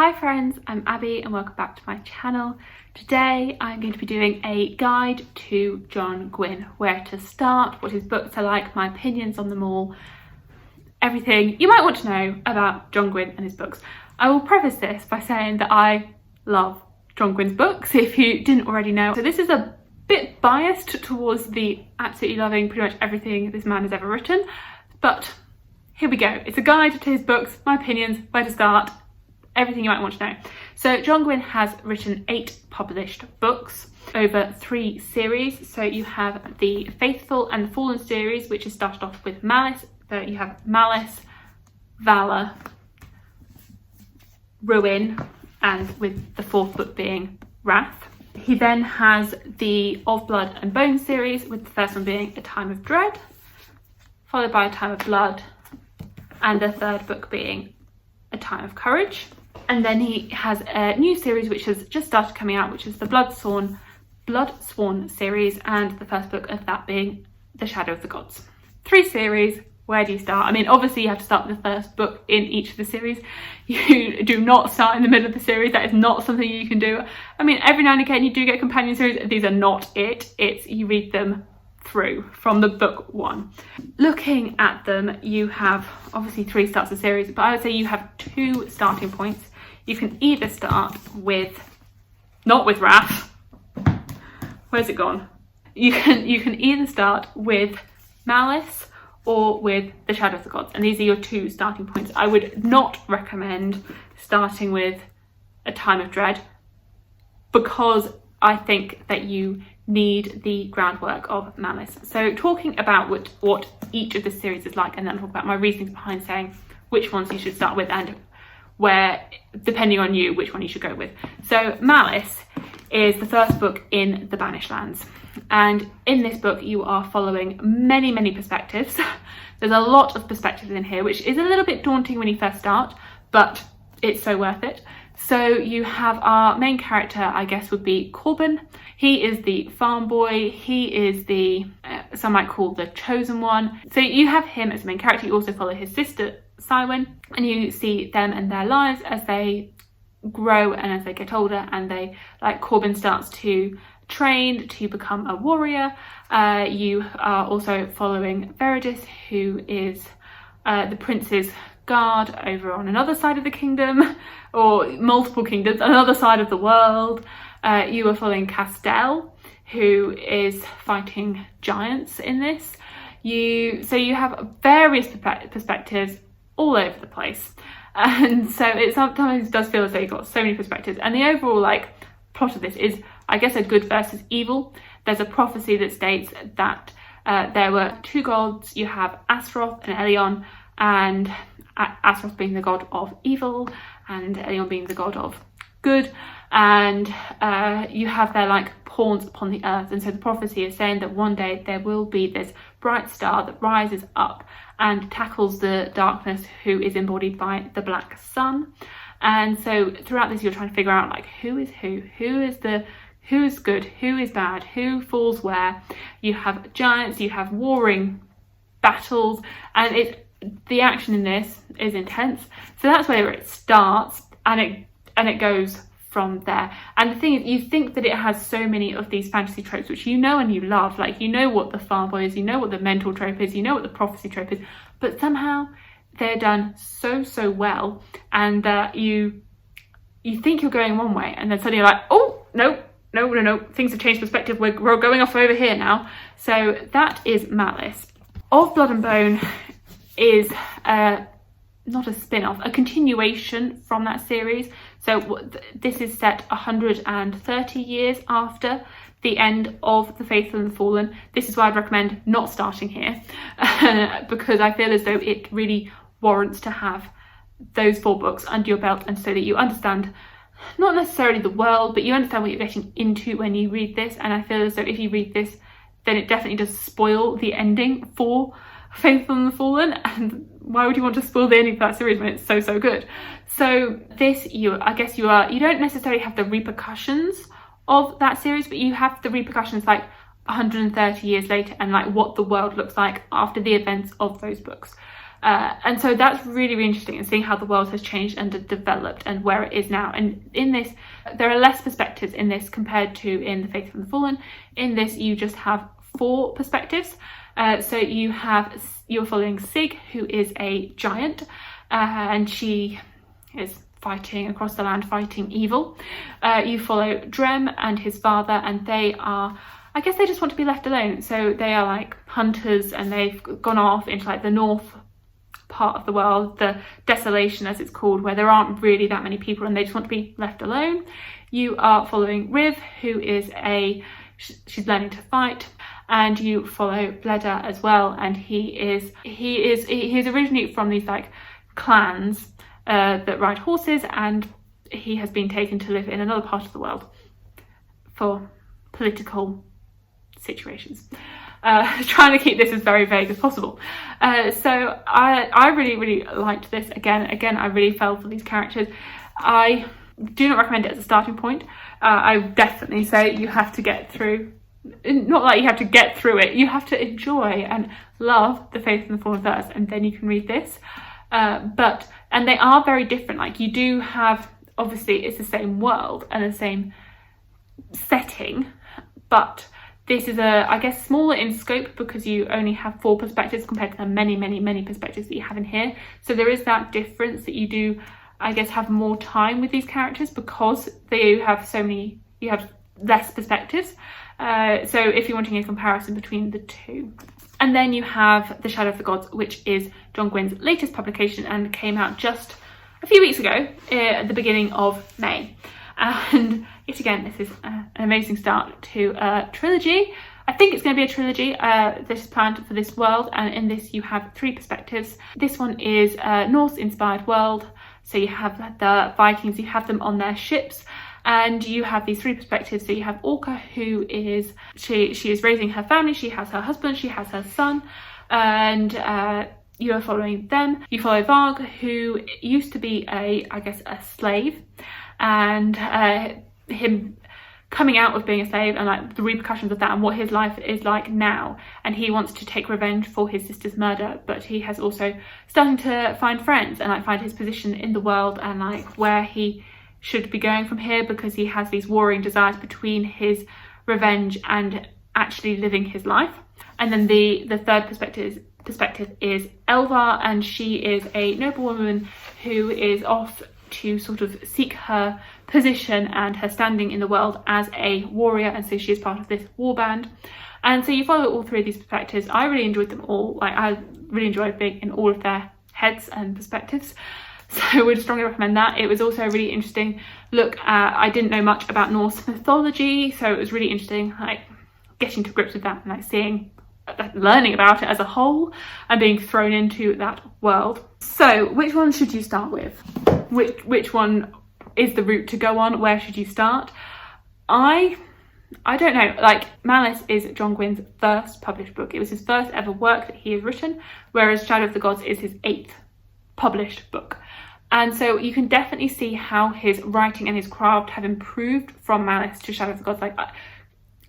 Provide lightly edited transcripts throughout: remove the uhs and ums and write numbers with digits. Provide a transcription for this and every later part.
Hi friends, I'm Abby and welcome back to my channel. Today I'm going to be doing a guide to John Gwynne, where to start, what his books are like, my opinions on them all, everything you might want to know about John Gwynne and his books. I will preface this by saying that I love John Gwynne's books, if you didn't already know. So this is a bit biased towards the absolutely loving pretty much everything this man has ever written, but here we go. It's a guide to his books, my opinions, where to start, everything you might want to know. So John Gwynne has written 8 published books over 3 series. So you have the Faithful and the Fallen series, which is started off with Malice. So you have Malice, Valor, Ruin, and with the 4th book being Wrath. He then has the Of Blood and Bone series, with the first one being A Time of Dread, followed by A Time of Blood, and the 3rd book being A Time of Courage. And then he has a new series which has just started coming out, which is the Blood Sworn series, and the first book of that being The Shadow of the Gods. 3 series. Where do you start? I mean, obviously you have to start with the first book in each of the series. You do not start in the middle of the series. That is not something you can do. I mean, every now and again you do get companion series. These are not it. It's you read them through from the book 1. Looking at them, you have obviously 3 starts of the series, but I would say you have 2 starting points. You can either start with, not with Wrath. Where's it gone? You can either start with Malice or with The Shadow of the Gods, and these are your 2 starting points. I would not recommend starting with A Time of Dread, because I think that you need the groundwork of Malice. So talking about what each of the series is like, and then talk about my reasons behind saying which ones you should start with and where, depending on you, which one you should go with. So Malice is the first book in the Banished Lands, and in this book you are following many perspectives. There's a lot of perspectives in here, which is a little bit daunting when you first start, but it's so worth it. So you have our main character, I guess would be Corbin. He is the farm boy. He is the some might call the chosen one. So you have him as the main character. You also follow his sister Cywin, and you see them and their lives as they grow and as they get older, and they, like, Corbin starts to train to become a warrior. You are also following Veridis, who is the prince's guard over on another side of the kingdom, or multiple kingdoms, another side of the world. You are following Castell, who is fighting giants in this. So you have various perspectives all over the place, and so it sometimes does feel as though you've got so many perspectives. And the overall plot of this is, I guess, a good versus evil. There's a prophecy that states that there were 2 gods. You have Astaroth and Elion, and Astaroth being the god of evil and Elion being the god of good, and you have their pawns upon the earth. And so the prophecy is saying that one day there will be this bright star that rises up and tackles the darkness, who is embodied by the black sun. And so throughout this you're trying to figure out who is who's good, who is bad, who falls where. You have giants, you have warring battles, and the action in this is intense. So that's where it starts, and it goes from there. And the thing is, you think that it has so many of these fantasy tropes, which you know and you love. You know what the farm boy is, you know what the mental trope is, you know what the prophecy trope is, but somehow they're done so well, and you think you're going one way, and then suddenly you're like, oh no, things have changed perspective, we're going off over here now. So that is Malice. Of Blood and Bone is not a spin-off, a continuation from that series. So this is set 130 years after the end of The Faithful and the Fallen. This is why I'd recommend not starting here, because I feel as though it really warrants to have those 4 books under your belt, and so that you understand not necessarily the world, but you understand what you're getting into when you read this. And I feel as though if you read this, then it definitely does spoil the ending for Faithful and the Fallen, and why would you want to spoil the ending for that series when it's so good? So this, you don't necessarily have the repercussions of that series, but you have the repercussions 130 years later, and what the world looks like after the events of those books. And so that's really, really interesting, and seeing how the world has changed and developed and where it is now. And in this, there are less perspectives in this compared to in The Faithful and the Fallen. In this, you just have 4 perspectives. So you're following Sig, who is a giant, and she is fighting across the land, fighting evil. You follow Drem and his father, and they are, I guess they just want to be left alone. So they are like hunters, and they've gone off into like the north part of the world, the desolation as it's called, where there aren't really that many people and they just want to be left alone. You are following Riv, who is she's learning to fight, and you follow Bleda as well, and he's originally from these like clans that ride horses, and he has been taken to live in another part of the world for political situations. Trying to keep this as very vague as possible. So I really, really liked this. Again, I really fell for these characters. I do not recommend it as a starting point. I definitely say you have to get through, not like you have to get through it, you have to enjoy and love The Faith and the Fallen first, and then you can read this. And they are very different. Like, you do have, obviously it's the same world and the same setting, but this is I guess smaller in scope because you only have 4 perspectives compared to the many, many, many perspectives that you have in here. So there is that difference that you do, I guess, have more time with these characters because you have less perspectives. So if you're wanting a comparison between the two. And then you have The Shadow of the Gods, which is John Gwynne's latest publication and came out just a few weeks ago at the beginning of May. And yet again, this is an amazing start to a trilogy. I think it's going to be a trilogy. This is planned for this world, and in this you have 3 perspectives. This one is a Norse-inspired world. So you have the Vikings, you have them on their ships, and you have these 3 perspectives. So you have Orca, who is, she is raising her family, she has her husband, she has her son, and you are following them. You follow Varg, who used to be a slave, and him coming out of being a slave and like the repercussions of that and what his life is like now, and he wants to take revenge for his sister's murder, but he has also starting to find friends and like find his position in the world and like where he should be going from here, because he has these warring desires between his revenge and actually living his life. And then the third perspective is Elvar, and she is a noblewoman who is off to sort of seek her position and her standing in the world as a warrior, and so she is part of this war band. And so you follow all 3 of these perspectives. I really enjoyed them all. Like, I really enjoyed being in all of their heads and perspectives, so I would strongly recommend that. It was also a really interesting look at, I didn't know much about Norse mythology, so it was really interesting like getting to grips with that and like learning about it as a whole and being thrown into that world. So which one should you start with? Which one is the route to go on? Where should you start? I don't know. Like, Malice is John Gwynne's first published book. It was his first ever work that he has written, whereas Shadow of the Gods is his 8th published book. And so you can definitely see how his writing and his craft have improved from Malice to Shadow of the Gods. Like,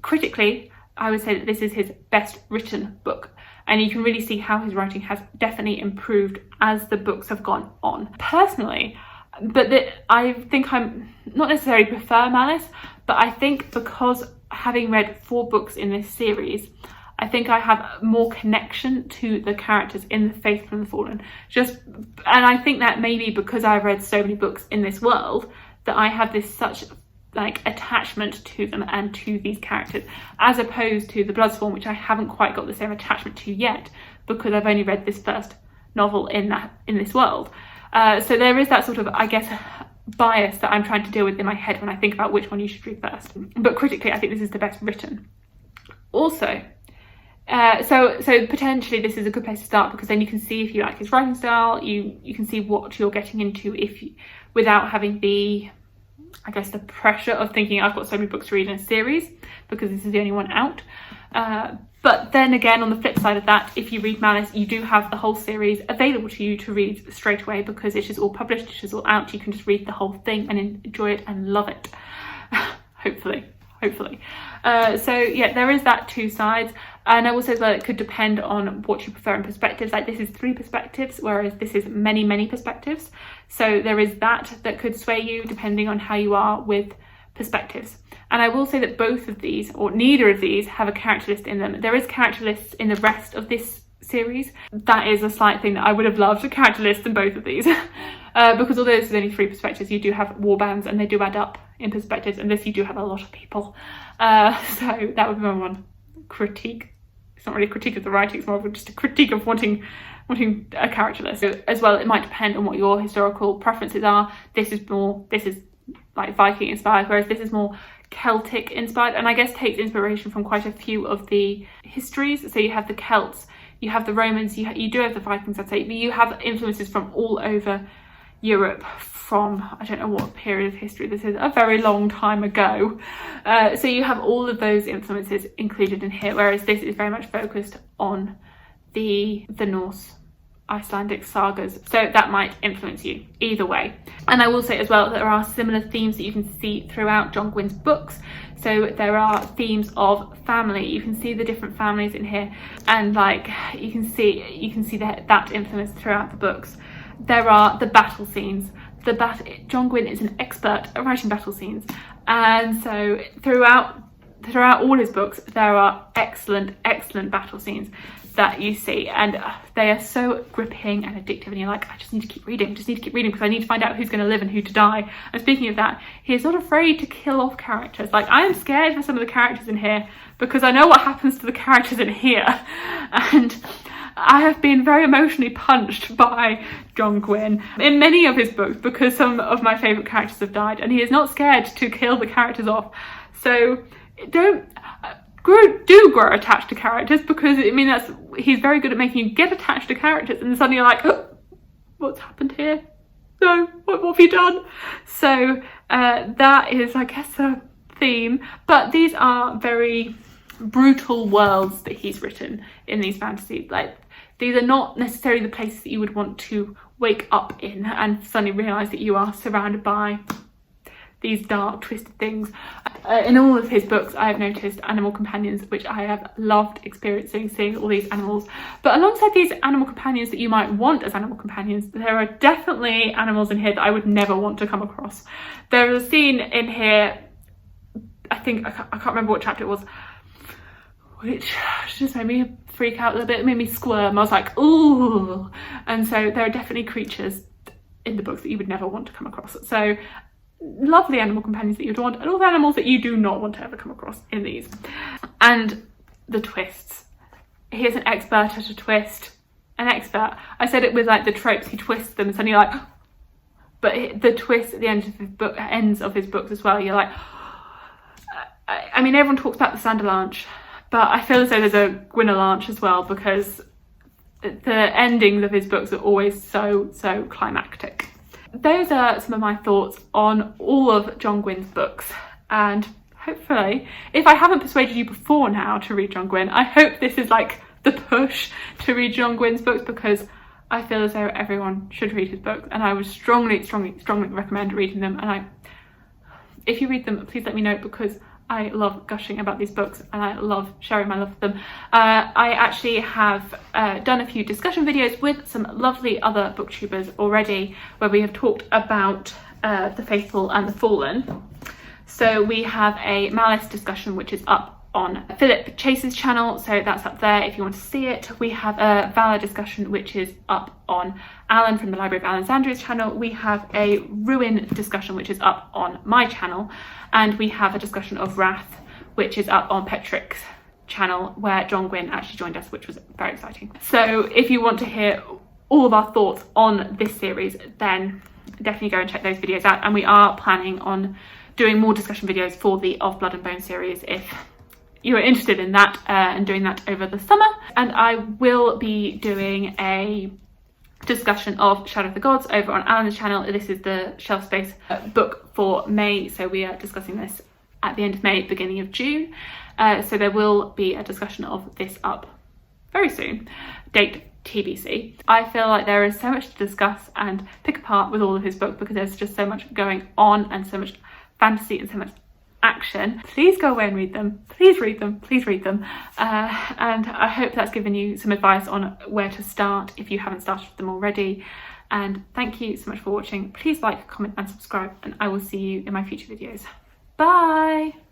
critically, I would say that this is his best written book, and you can really see how his writing has definitely improved as the books have gone on. Personally, I think I'm not necessarily prefer Malice, but I think because having read 4 books in this series, I think I have more connection to the characters in The Faithful and the Fallen. And I think that maybe because I've read so many books in this world, that I have this such like attachment to them and to these characters, as opposed to The Bloodsworn, which I haven't quite got the same attachment to yet because I've only read this first novel in this world. So there is that sort of, I guess, bias that I'm trying to deal with in my head when I think about which one you should read first. But critically, I think this is the best written. Also, so potentially this is a good place to start, because then you can see if you like his writing style, you can see what you're getting into without having the pressure of thinking I've got so many books to read in a series, because this is the only one out. But then again, on the flip side of that, if you read Malice, you do have the whole series available to you to read straight away, because it is all published, it is all out. You can just read the whole thing and enjoy it and love it. Hopefully. hopefully. So yeah, there is that two sides. And I will say as well, it could depend on what you prefer in perspectives. Like this is 3 perspectives, whereas this is many perspectives. So there is that could sway you depending on how you are with perspectives. And I will say that both of these, or neither of these, have a character list in them. There is character lists in the rest of this series. That is a slight thing that I would have loved, a character list in both of these. Because although this is only 3 perspectives, you do have warbands and they do add up in perspectives, and this you do have a lot of people. So that would be my one critique. It's not really a critique of the writing, it's more of just a critique of wanting a character list. So as well, it might depend on what your historical preferences are. This is like Viking inspired, whereas this is more Celtic inspired, and I guess takes inspiration from quite a few of the histories. So you have the Celts, you have the Romans, you do have the Vikings, I'd say, but you have influences from all over Europe from, I don't know what period of history this is, a very long time ago. So you have all of those influences included in here, whereas this is very much focused on the Norse Icelandic sagas, so that might influence you either way. And I will say as well that there are similar themes that you can see throughout John Gwynne's books. So there are themes of family. You can see the different families in here, and like you can see that influence throughout the books. There are the battle scenes. John Gwynne is an expert at writing battle scenes, and so throughout all his books there are excellent battle scenes that you see, and they are so gripping and addictive, and you're like, I just need to keep reading because I need to find out who's going to live and who to die. And speaking of that, he is not afraid to kill off characters. Like, I am scared for some of the characters in here because I know what happens to the characters in here, and I have been very emotionally punched by John Gwynne in many of his books because some of my favourite characters have died, and he is not scared to kill the characters off. So do grow attached to characters, because I mean he's very good at making you get attached to characters, and then suddenly you're like, oh, what's happened here? No, what have you done? So that is, I guess, a theme. But these are very brutal worlds that he's written in these fantasies. Like, these are not necessarily the places that you would want to wake up in and suddenly realise that you are surrounded by these dark, twisted things. In all of his books, I have noticed animal companions, which I have loved experiencing, seeing all these animals. But alongside these animal companions that you might want as animal companions, there are definitely animals in here that I would never want to come across. There is a scene in here, I can't remember what chapter it was, which just made me freak out a little bit. It made me squirm. I was like, ooh. And so there are definitely creatures in the books that you would never want to come across. So lovely animal companions that you'd want, and all the animals that you do not want to ever come across in these. And the twists. He is an expert at a twist. An expert. I said it with like the tropes, he twists them and suddenly you're like, but the twist at the ends of his books as well, you're like, I mean, everyone talks about the Sanderlanche, but I feel as though there's a Gwynne-lanche as well, because the endings of his books are always so climactic. Those are some of my thoughts on all of John Gwynne's books, and hopefully, if I haven't persuaded you before now to read John Gwynne, I hope this is like the push to read John Gwynne's books, because I feel as though everyone should read his books, and I would strongly recommend reading them. And if you read them, please let me know, because I love gushing about these books and I love sharing my love for them. I actually have done a few discussion videos with some lovely other booktubers already, where we have talked about The Faithful and the Fallen. So we have a Malice discussion, which is up on Philip Chase's channel, so that's up there if you want to see it. We have a Valor discussion, which is up on Alan from the Library of Alexandria's channel. We have a Ruin discussion, which is up on my channel, and we have a discussion of Wrath, which is up on Petrick's channel, where John Gwynne actually joined us, which was very exciting. So if you want to hear all of our thoughts on this series, then definitely go and check those videos out. And we are planning on doing more discussion videos for the Of Blood and Bone series if you're interested in that, and doing that over the summer. And I will be doing a discussion of Shadow of the Gods over on Alan's channel. This is the shelf space book for May, so we are discussing this at the end of May, beginning of June. So there will be a discussion of this up very soon, date TBC. I feel like there is so much to discuss and pick apart with all of his books, because there's just so much going on and so much fantasy and so much action. Please go away and read them. Please read them. Please read them. And I hope that's given you some advice on where to start if you haven't started them already. And thank you so much for watching. Please like, comment and subscribe, and I will see you in my future videos. Bye!